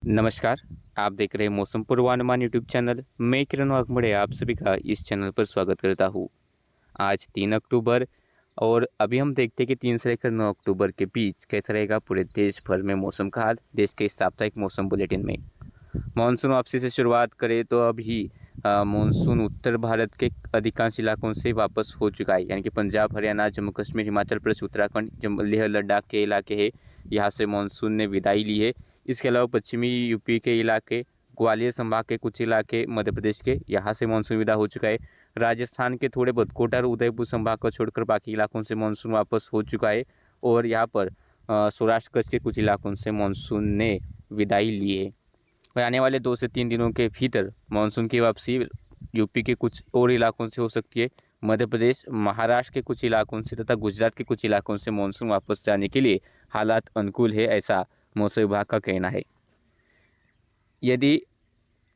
नमस्कार। आप देख रहे हैं मौसम पूर्वानुमान यूट्यूब चैनल। मैं किरण वाघमोड़े आप सभी का इस चैनल पर स्वागत करता हूँ। आज 3 अक्टूबर और अभी हम देखते हैं कि 3 से लेकर 9 अक्टूबर के बीच कैसा रहेगा पूरे देश भर में मौसम का हाल। देश के साप्ताहिक मौसम बुलेटिन में मानसून वापसी से शुरुआत करें तो अभी मानसून उत्तर भारत के अधिकांश इलाकों से वापस हो चुका है, यानी कि पंजाब, हरियाणा, जम्मू कश्मीर, हिमाचल प्रदेश, उत्तराखंड, लेह लद्दाख के इलाके हैं, यहाँ से मानसून ने विदाई ली है। इसके अलावा पश्चिमी यूपी के इलाके, ग्वालियर संभाग के कुछ इलाके, मध्य प्रदेश के, यहाँ से मानसून विदा हो चुका है। राजस्थान के थोड़े बहुत कोटा और उदयपुर संभाग को छोड़कर बाकी इलाकों से मानसून वापस हो चुका है और यहाँ पर सौराष्ट्र कच्छ के कुछ इलाकों से मानसून ने विदाई ली है। और आने वाले 2 से 3 दिनों के भीतर मानसून की वापसी यूपी के कुछ और इलाकों से हो सकती है। मध्य प्रदेश, महाराष्ट्र के कुछ इलाकों से तथा गुजरात के कुछ इलाकों से मानसून वापस जाने के लिए हालात अनुकूल है, ऐसा मौसम विभाग का कहना है। यदि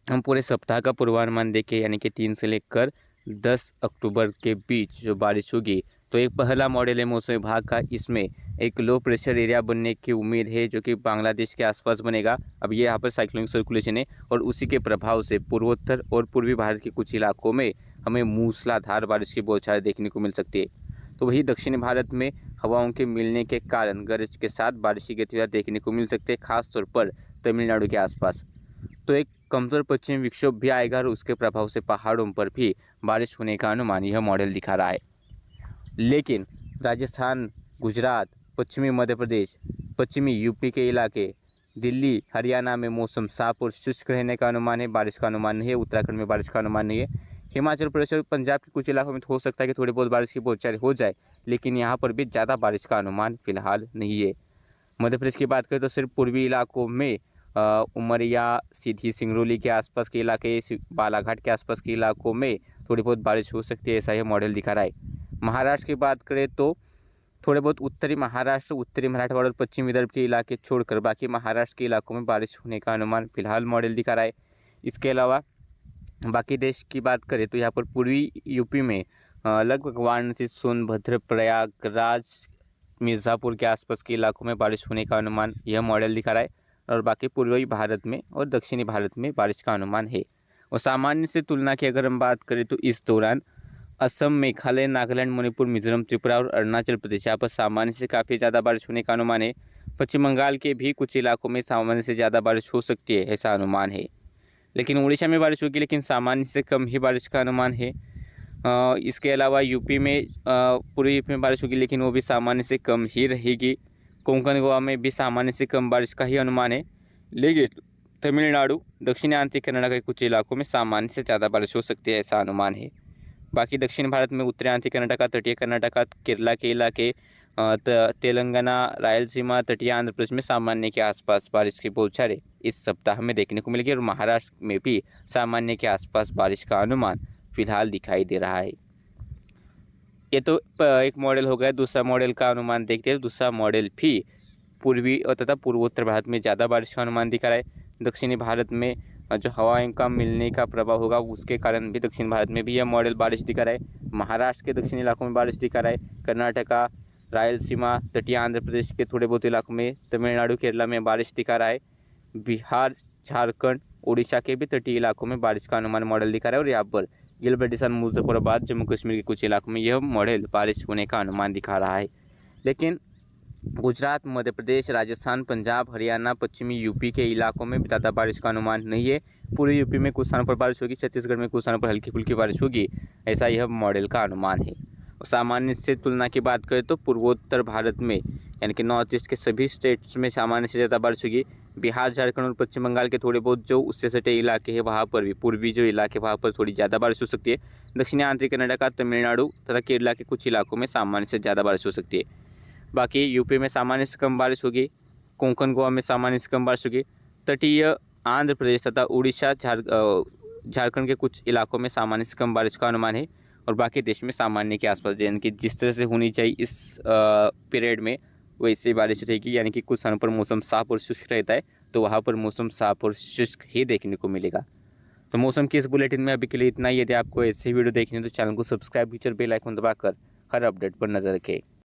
हम पूरे सप्ताह का पूर्वानुमान देखें, यानी कि 3 से लेकर 10 अक्टूबर के बीच जो बारिश होगी, तो एक पहला मॉडल है मौसम विभाग का। इसमें एक लो प्रेशर एरिया बनने की उम्मीद है जो कि बांग्लादेश के आसपास बनेगा। अब ये यहाँ पर साइक्लोनिक सर्कुलेशन है और उसी के प्रभाव से पूर्वोत्तर और पूर्वी भारत के कुछ इलाकों में हमें मूसलाधार बारिश की बौछारें देखने को मिल सकती है। तो वही दक्षिणी भारत में हवाओं के मिलने के कारण गरज के साथ बारिश की गतिविधियाँ देखने को मिल सकती है, खासतौर पर तमिलनाडु के आसपास। तो एक कमजोर पश्चिमी विक्षोभ भी आएगा और उसके प्रभाव से पहाड़ों पर भी बारिश होने का अनुमान यह मॉडल दिखा रहा है। लेकिन राजस्थान, गुजरात, पश्चिमी मध्य प्रदेश, पश्चिमी यूपी के इलाके, दिल्ली, हरियाणा में मौसम साफ और शुष्क रहने का अनुमान है, बारिश का अनुमान नहीं है। उत्तराखंड में बारिश का अनुमान नहीं है। हिमाचल प्रदेश और पंजाब के कुछ इलाकों में हो सकता है कि थोड़ी बहुत बारिश की बौछारें हो जाए, लेकिन यहाँ पर भी ज़्यादा बारिश का अनुमान फिलहाल नहीं है। मध्य प्रदेश की बात करें तो सिर्फ पूर्वी इलाकों में उमरिया, सीधी, सिंगरौली के आसपास के इलाके, बालाघाट के आसपास के इलाकों में थोड़ी बहुत बारिश हो सकती है, ऐसा यह मॉडल दिखा रहा है। महाराष्ट्र की बात करें तो थोड़े बहुत उत्तरी महाराष्ट्र, उत्तरी मराठवाड़ा और पश्चिमी विदर्भ के इलाके छोड़कर बाकी महाराष्ट्र के इलाकों में बारिश होने का अनुमान फिलहाल मॉडल दिखा रहा है। इसके अलावा बाकी देश की बात करें तो यहाँ पर पूर्वी यूपी में लगभग वाराणसी, सोनभद्र, प्रयागराज, मिर्ज़ापुर के आसपास के इलाकों में बारिश होने का अनुमान यह मॉडल दिखा रहा है और बाकी पूर्वी भारत में और दक्षिणी भारत में बारिश का अनुमान है। और सामान्य से तुलना की अगर हम बात करें तो इस दौरान असम, मेघालय, नागालैंड, मणिपुर, मिजोरम, त्रिपुरा और अरुणाचल प्रदेश यहाँ पर सामान्य से काफ़ी ज़्यादा बारिश होने का अनुमान है। पश्चिम बंगाल के भी कुछ इलाकों में सामान्य से ज़्यादा बारिश हो सकती है, ऐसा अनुमान है। लेकिन उड़ीसा में बारिश होगी, लेकिन सामान्य से कम ही बारिश का अनुमान है। इसके अलावा यूपी में पूर्वी यूपी में बारिश होगी, लेकिन वो भी सामान्य से कम ही रहेगी। कोंकण, गोवा में भी सामान्य से कम बारिश का ही अनुमान है। लेकिन तमिलनाडु, दक्षिणी आंतरिक कनाडा के कुछ इलाकों में सामान्य से ज़्यादा बारिश हो सकती है, ऐसा अनुमान है। बाकी दक्षिण भारत में उत्तरी आंतरिक कर्नाटक, तटीय कर्नाटक, केरला के इलाके, तेलंगाना, रायलसीमा, तटीय आंध्र प्रदेश में सामान्य के आसपास बारिश की बौछारें इस सप्ताह में देखने को मिलेगी और महाराष्ट्र में भी सामान्य के आसपास बारिश का अनुमान फिलहाल दिखाई दे रहा है। ये तो एक मॉडल हो गया। दूसरा मॉडल का अनुमान देखते हैं। दूसरा मॉडल भी पूर्वी और तथा पूर्वोत्तर भारत में ज़्यादा बारिश का अनुमान दिखा रहा है। दक्षिणी भारत में जो हवाओं का मिलने का प्रभाव होगा उसके कारण भी दक्षिण भारत में भी यह मॉडल बारिश दिखा रहा है। महाराष्ट्र के दक्षिणी इलाकों में बारिश दिखा रहा है। कर्नाटका, रायलसीमा, तटीय आंध्र प्रदेश के थोड़े बहुत इलाकों में, तमिलनाडु, केरला में बारिश दिखा रहा है। बिहार, झारखंड, उड़ीसा के भी तटीय इलाकों में बारिश का अनुमान मॉडल दिखा रहा है और यहाँ पर गिलबर्टिसान, मुजफ्फराबाद, जम्मू कश्मीर के कुछ इलाकों में यह मॉडल बारिश होने का अनुमान दिखा रहा है। लेकिन गुजरात, मध्य प्रदेश, राजस्थान, पंजाब, हरियाणा, पश्चिमी यूपी के इलाकों में ज़्यादा बारिश का अनुमान नहीं है। पूर्वी यूपी में कुछ स्थानों पर बारिश होगी, छत्तीसगढ़ में कुछ स्थानों पर हल्की फुल्की बारिश होगी, ऐसा यह मॉडल का अनुमान है। और सामान्य से तुलना की बात करें तो पूर्वोत्तर भारत में, यानी कि नॉर्थ ईस्ट के सभी स्टेट्स में सामान्य से ज़्यादा बारिश होगी। बिहार, झारखंड और पश्चिम बंगाल के थोड़े बहुत जो उससे सटे इलाके हैं वहाँ पर भी, पूर्वी जो इलाके वहाँ पर थोड़ी ज़्यादा बारिश हो सकती है। दक्षिणी आंतरिक कर्नाटक, तमिलनाडु तथा केरला के कुछ इलाकों में सामान्य से ज़्यादा बारिश हो सकती है। बाकी यूपी में सामान्य से कम बारिश होगी। कोंकण, गोवा में सामान्य से कम बारिश होगी। तटीय आंध्र प्रदेश तथा उड़ीसा, झारखंड के कुछ इलाकों में सामान्य से कम बारिश का अनुमान है और बाकी देश में सामान्य के आसपास, यानी कि जिस तरह से होनी चाहिए इस पीरियड में वैसे बारिश रहेगी। यानी कि कुछ स्थानों पर मौसम साफ और शुष्क रहता है, तो वहाँ पर मौसम साफ और शुष्क ही देखने को मिलेगा। तो मौसम की इस बुलेटिन में अभी के लिए इतना ही। यदि आपको ऐसी वीडियो देखनी है तो चैनल को सब्सक्राइब कीजिए, बेल आइकन दबाकर हर अपडेट पर नजर रखें।